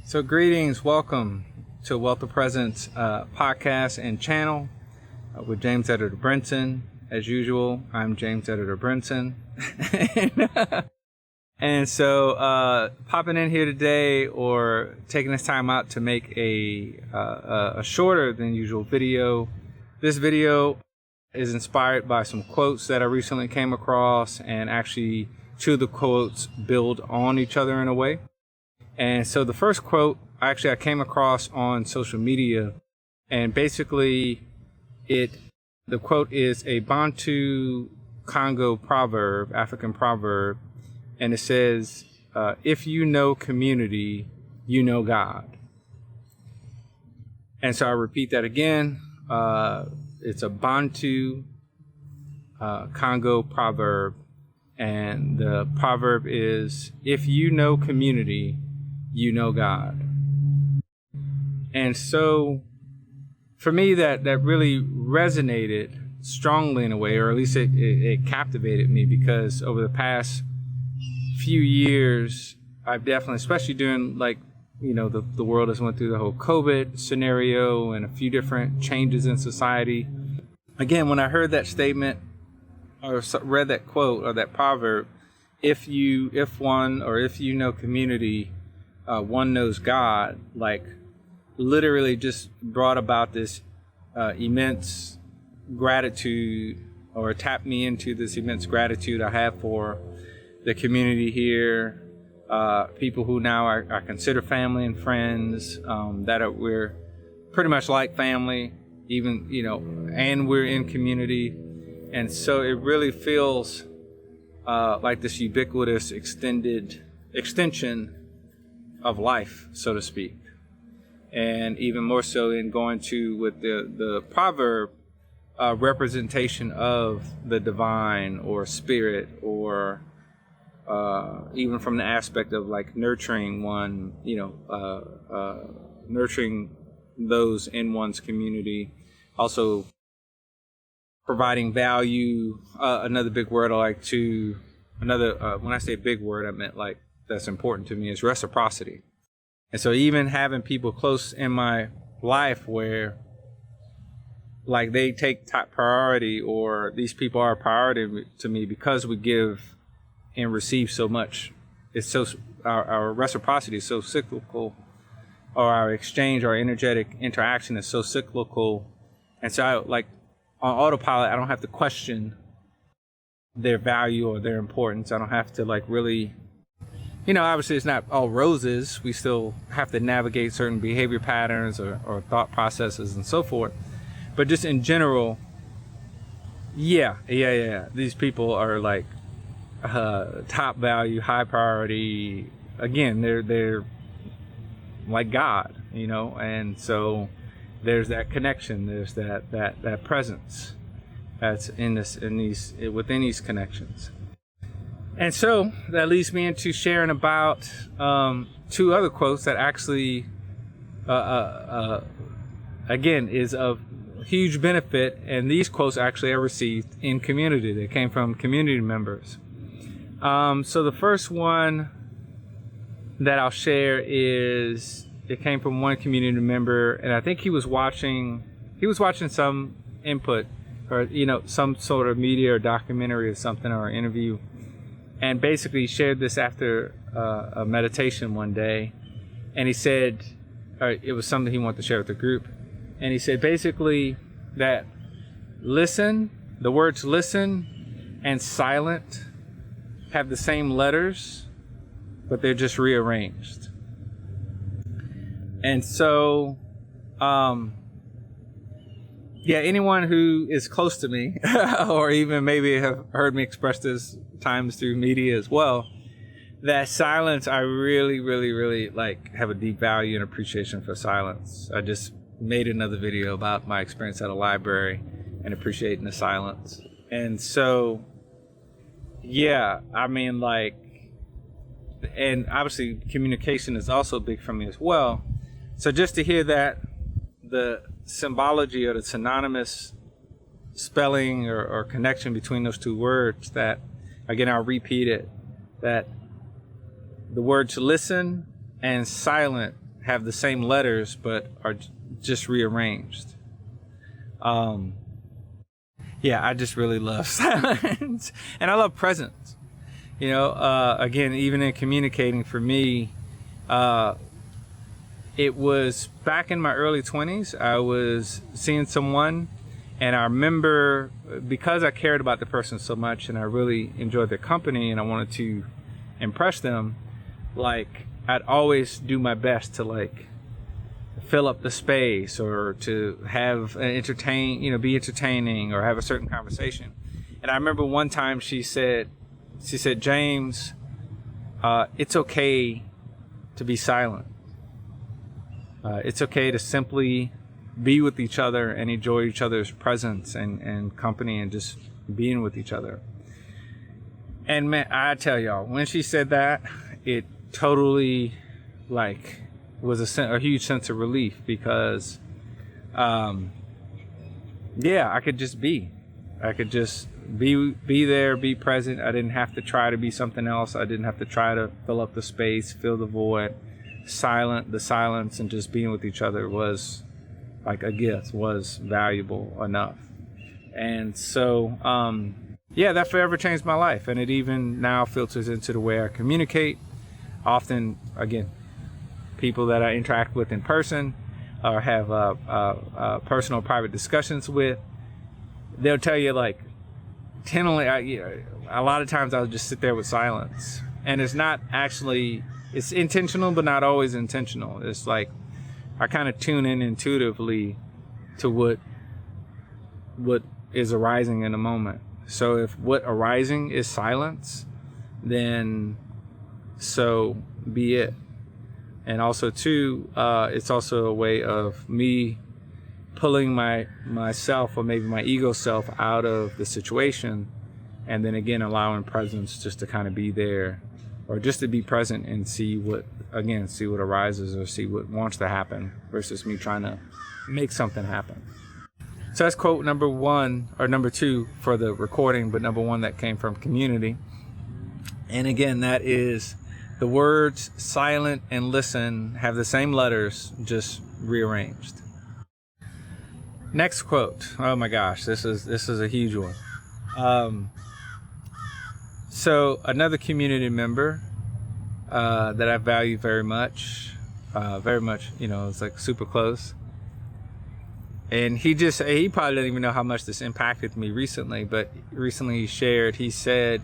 So greetings, welcome to Wealth of Presence podcast and channel with James Editor Brinson. As usual, I'm James Editor Brinson. and so popping in here today or taking this time out to make a shorter than usual video. This video is inspired by some quotes that I recently came across, and actually two of the quotes build on each other in a way. And so the first quote, I came across on social media, and basically the quote is a Bantu Congo proverb, African proverb, and it says, if you know community, you know God. And so I repeat that again. It's a Bantu Congo proverb, and the proverb is, if you know community, you know God. And so for me, that really resonated strongly in a way, or at least it captivated me, because over the past few years, I've definitely, especially during the world has went through the whole COVID scenario and a few different changes in society. Again, when I heard that statement or read that quote or that proverb, if you know community, one knows God, literally just brought about this immense gratitude, or tapped me into this immense gratitude I have for the community here, people who now I consider family and friends, we're pretty much like family, even, and we're in community. And so it really feels like this ubiquitous extension of life, so to speak. And even more so in going to with the proverb, representation of the divine or spirit, or even from the aspect of nurturing one, nurturing those in one's community, also providing value. Another big word when I say big word, I meant that's important to me, is reciprocity. And so even having people close in my life where they take top priority, or these people are a priority to me because we give and receive so much. It's so, our reciprocity is so cyclical, or our exchange, our energetic interaction is so cyclical. And so on autopilot, I don't have to question their value or their importance. I don't have to really, obviously it's not all roses. We still have to navigate certain behavior patterns or thought processes and so forth. But just in general, yeah. These people are top value, high priority. Again, they're like God, and so there's that connection. There's that presence that's within these connections. And so that leads me into sharing about two other quotes that actually, again, is of huge benefit. And these quotes actually I received in community. They came from community members. So the first one that I'll share it came from one community member, and I think he was watching some input, or some sort of media or documentary or something, or interview, and basically shared this after a meditation one day. And he said, it was something he wanted to share with the group, and he said basically that the words listen and silent have the same letters, but they're just rearranged. And so anyone who is close to me or even maybe have heard me express this times through media as well, that silence, I really, really, really have a deep value and appreciation for silence. I just made another video about my experience at a library and appreciating the silence. And so, and obviously communication is also big for me as well. So just to hear that, the symbology or the synonymous spelling or connection between those two words, that, again, I'll repeat it, that the words listen and silent have the same letters but are just rearranged. Yeah, I just really love silence, and I love presence. Again, even in communicating for me, it was back in my early 20s. I was seeing someone, and I remember, because I cared about the person so much and I really enjoyed their company and I wanted to impress them, like, I'd always do my best to, like, fill up the space or to have be entertaining or have a certain conversation. And I remember one time she said, James, it's okay to be silent. It's okay to simply be with each other and enjoy each other's presence and company and just being with each other. And man, I tell y'all, when she said that, it totally, like, was a huge sense of relief, because I could just be. I could just be there, be present. I didn't have to try to be something else. I didn't have to try to fill up the space, fill the void. The silence and just being with each other was like a gift, was valuable enough. And so that forever changed my life, and it even now filters into the way I communicate. Often, again, people that I interact with in person or have personal private discussions with, they'll tell you, like, a lot of times I'll just sit there with silence, and it's not actually, it's intentional but not always intentional. It's like I kind of tune in intuitively to what is arising in the moment. So if what arising is silence, then so be it. And also too, it's also a way of me pulling myself or maybe my ego self out of the situation, and then again allowing presence just to kind of be there, or just to be present and see what arises or see what wants to happen, versus me trying to make something happen. So that's quote number 1, or number 2 for the recording, but number 1 that came from Community. And again, that is, the words silent and listen have the same letters, just rearranged. Next quote. Oh my gosh, this is a huge one. So another community member that I value very much, it's like super close. And he probably doesn't even know how much this impacted me recently, but recently he said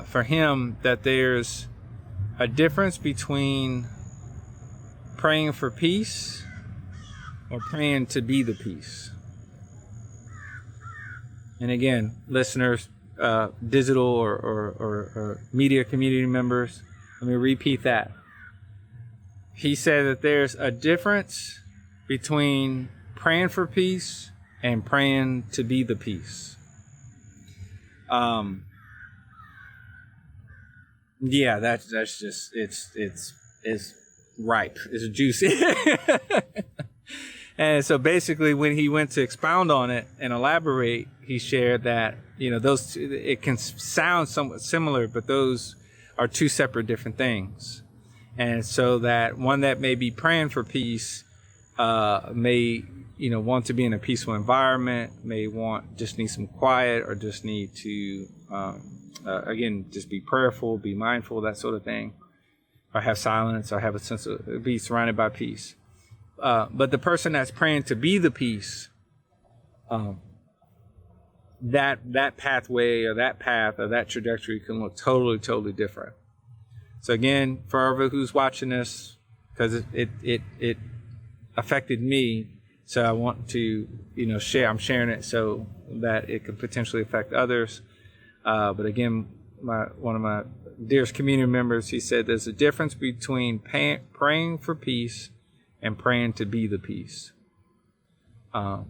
for him that there's a difference between praying for peace or praying to be the peace. And again, listeners, digital or media community members, let me repeat that. He said that there's a difference between praying for peace and praying to be the peace. That's just it's ripe. It's juicy. And so basically, when he went to expound on it and elaborate, he shared that those two, it can sound somewhat similar, but those are two separate different things. And so that one that may be praying for peace may want to be in a peaceful environment, just need some quiet, or just need to just be prayerful, be mindful, that sort of thing, or have silence, or have a sense of be surrounded by peace. But the person that's praying to be the peace, that pathway or that path or that trajectory can look totally, totally different. So again, for everyone who's watching this, because it affected me, so I want to share. I'm sharing it so that it could potentially affect others. But again, one of my dearest community members, he said there's a difference between praying for peace and praying to be the peace. And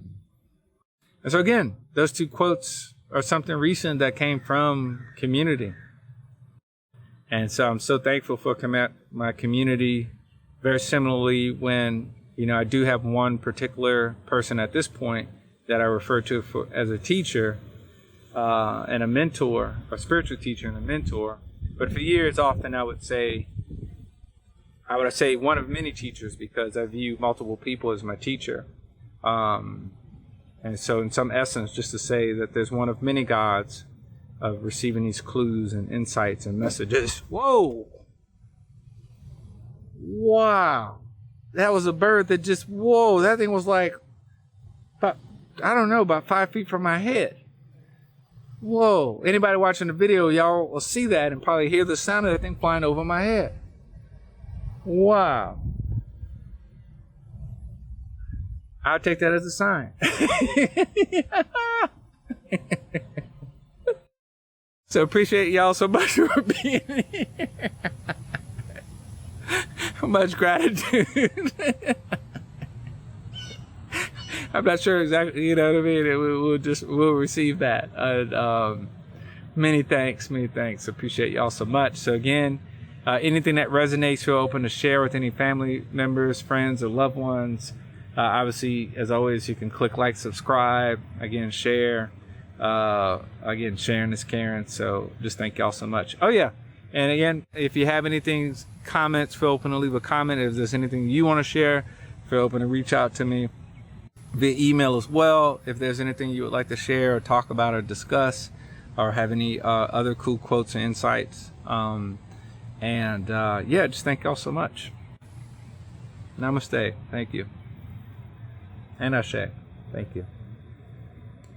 so again, those two quotes are something recent that came from Community. And so I'm so thankful for my community. Very similarly, when I do have one particular person at this point that I refer to as a teacher and a mentor, a spiritual teacher and a mentor. But for years, often I would say, I would say one of many teachers, because I view multiple people as my teacher. And so in some essence, just to say that there's one of many gods of receiving these clues and insights and messages. Whoa! Wow! That was a bird that just, whoa, that thing was like, about, I don't know, about 5 feet from my head. Whoa. Anybody watching the video, y'all will see that and probably hear the sound of that thing flying over my head. Wow. I'll take that as a sign. So appreciate y'all so much for being here. Much gratitude. I'm not sure exactly, you know what I mean? We'll receive that. Many thanks. Appreciate y'all so much. So again, anything that resonates, feel open to share with any family members, friends, or loved ones. Obviously, as always, you can click like, subscribe, again, share. Again, sharing is caring. So just thank y'all so much. Oh yeah. And again, if you have anything, comments, feel open to leave a comment. If there's anything you want to share, feel open to reach out to me via email as well. If there's anything you would like to share or talk about or discuss, or have any other cool quotes and insights. Yeah, just thank y'all so much. Namaste. Thank you. And Ashe. Thank you.